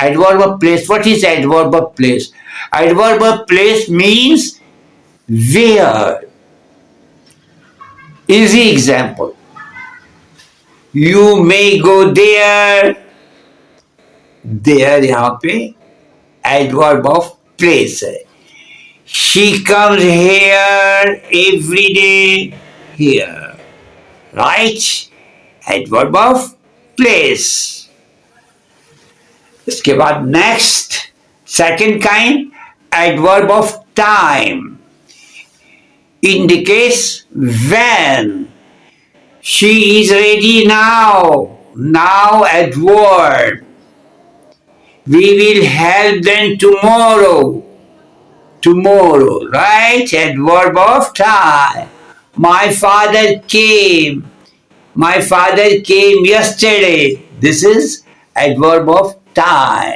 Adverb of place. What is adverb of place? Adverb of place means where. Easy example. You may go there. There यहाँ पे adverb of place है. She comes here every day. Here. Right? Adverb of place. इसके बाद next, second kind, adverb of time. Indicates when. She is ready now. Now adverb. We will help them tomorrow. Tomorrow, right? Adverb of time. My father came. My father came yesterday. This is adverb of time.